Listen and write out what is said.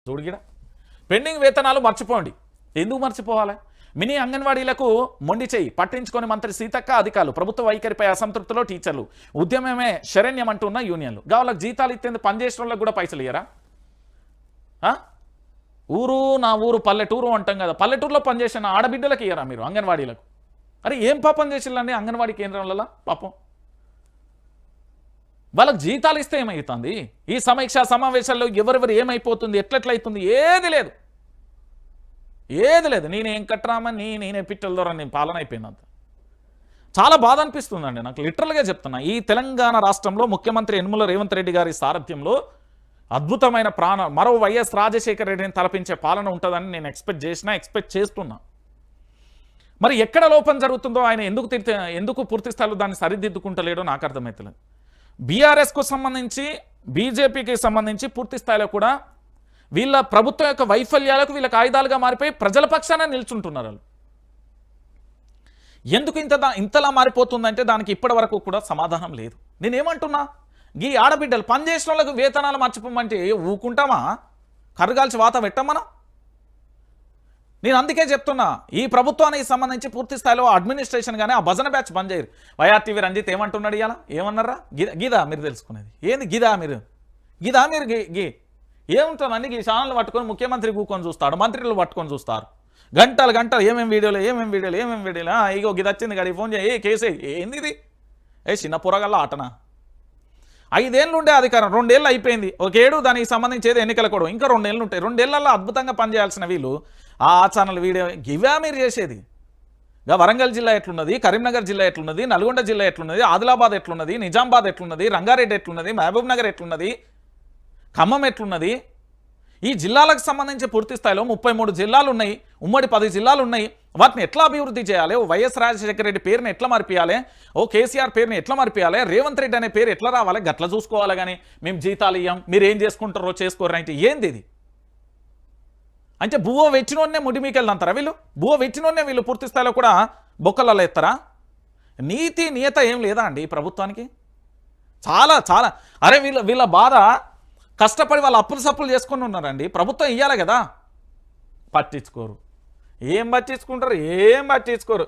చూడిగిడ pending వేతనాలు మర్చిపోండి. ఎందుకు మర్చిపోవాలి? మినీ అంగన్వాడీలకు మొండి చేయి పట్టించుకొని మంత్రి సీతక్క అధికారులు. ప్రభుత్వ వైఖరిపై అసంతృప్తిలో టీచర్లు. ఉద్యమమే శరణ్యం అంటున్న యూనియన్లు. వాళ్ళకి జీతాలు ఇచ్చేందుకు పనిచేసిన వాళ్ళకి కూడా పైసలు ఇయ్యరా? ఊరు నా ఊరు పల్లెటూరు అంటాం కదా, పల్లెటూరులో పనిచేసిన ఆడబిడ్డలకు ఇయ్యరా మీరు అంగన్వాడీలకు? అరే ఏం పాపం చేసిందండి అంగన్వాడీ కేంద్రంలో పాపం? వాళ్ళకి జీతాలు ఇస్తే ఏమవుతుంది? ఈ సమీక్షా సమావేశాల్లో ఎవరెవరు ఏమైపోతుంది, ఎట్లెట్లయితుంది, ఏది లేదు, ఏది లేదు. నేనేం కట్టరామని నేనే పిట్టల ద్వారా నేను పాలన అయిపోయినంత. చాలా బాధ అనిపిస్తుందండి నాకు, లిటరల్గా చెప్తున్నా. ఈ తెలంగాణ రాష్ట్రంలో ముఖ్యమంత్రి యనమల రేవంత్ రెడ్డి గారి సారథ్యంలో అద్భుతమైన మరో వైఎస్ రాజశేఖర రెడ్డిని తలపించే పాలన ఉంటుందని నేను ఎక్స్పెక్ట్ చేస్తున్నా. మరి ఎక్కడ లోపం జరుగుతుందో ఆయన ఎందుకు పూర్తి స్థాయిలో దాన్ని సరిదిద్దుకుంటలేడో నాకు అర్థమవుతలేదు. బీఆర్ఎస్కు సంబంధించి బీజేపీకి సంబంధించి పూర్తి స్థాయిలో కూడా వీళ్ళ ప్రభుత్వం యొక్క వైఫల్యాలకు వీళ్ళకి ఆయుధాలుగా మారిపోయి ప్రజల పక్షాన నిల్చుంటున్నారు వాళ్ళు. ఎందుకు ఇంతలా మారిపోతుందంటే దానికి ఇప్పటి వరకు కూడా సమాధానం లేదు. నేనేమంటున్నా, ఈ ఆడబిడ్డలు పనిచేసిన వాళ్ళకు వేతనాలు మర్చిపోమంటే ఊకుంటామా? కర్రగాల్చి వాత పెట్టమనా? నేను అందుకే చెప్తున్నా, ఈ ప్రభుత్వానికి సంబంధించి పూర్తి స్థాయిలో అడ్మినిస్ట్రేషన్ కానీ ఆ భజన బ్యాచ్ బంద్ చేయరు. వైఆర్టీవీ రంజిత్ ఏమంటున్నాడు ఇలా? ఏమన్నారా? గిదా మీరు తెలుసుకునేది ఏంది? గిదా మీరు ఏముంటుందండి? ఈ ఛానల్ పట్టుకొని ముఖ్యమంత్రి కూకొని చూస్తాడు, మంత్రులు పట్టుకొని చూస్తారు గంటలు ఏమేమి వీడియోలు ఇగో గిది వచ్చింది గడి ఫోన్ చేయి కేసే. ఏంది ఇది? చిన్న పొరగల్లా ఆటనా? 5 ఏళ్ళు ఉండే అధికారం 2 ఏళ్ళు అయిపోయింది. 1 ఏడు దానికి సంబంధించేది ఎన్నికల కూడా ఇంకా 2 ఏళ్ళు ఉంటాయి. 2 ఏళ్లలో అద్భుతంగా పనిచేయాల్సిన వీళ్ళు ఆ ఛానల్ వీడియో ఇవే మీరు చేసేది. ఇక వరంగల్ జిల్లా ఎట్లున్నది, కరీంనగర్ జిల్లా ఎట్లున్నది, నల్గొండ జిల్లా ఎట్లున్నది, ఆదిలాబాద్ ఎట్లున్నది, నిజామాబాద్ ఎట్లున్నది, రంగారెడ్డి ఎట్లున్నది, మహబూబ్ నగర్ ఎట్లున్నది, ఖమ్మం ఎట్లున్నది, ఈ జిల్లాలకు సంబంధించి పూర్తి స్థాయిలో 33 జిల్లాలు ఉన్నాయి, ఉమ్మడి 10 జిల్లాలు ఉన్నాయి. వాటిని ఎట్లా అభివృద్ధి చేయాలి? ఓ వైఎస్ రాజశేఖర రెడ్డి పేరుని ఎట్లా మార్పియాలి, ఓ కేసీఆర్ పేరుని ఎట్లా మార్పియాలి, రేవంత్ రెడ్డి అనే పేరు ఎట్లా రావాలి, గట్లా చూసుకోవాలి. కానీ మేము జీతాలు ఇయ్యాం, మీరు ఏం చేసుకుంటారో చేసుకోరు అంటే ఏంది ఇది? అంటే బువ్వ వెచ్చినోన్నే ముడి మీకెళ్ళి అంటారా వీళ్ళు? బువ్వ వెచ్చినోన్నే వీళ్ళు పూర్తి స్థాయిలో కూడా బొక్కలలో ఎత్తారా? నీతి నియత ఏం లేదా అండి ఈ ప్రభుత్వానికి? చాలా చాలా అరే వీళ్ళ బాధ, కష్టపడి వాళ్ళు అప్పులు సప్పులు చేసుకుని ఉన్నారండి. ప్రభుత్వం ఇవ్వాలి కదా, పట్టించుకోరు. ఏం పట్టించుకుంటారు? ఏం పట్టించుకోరు.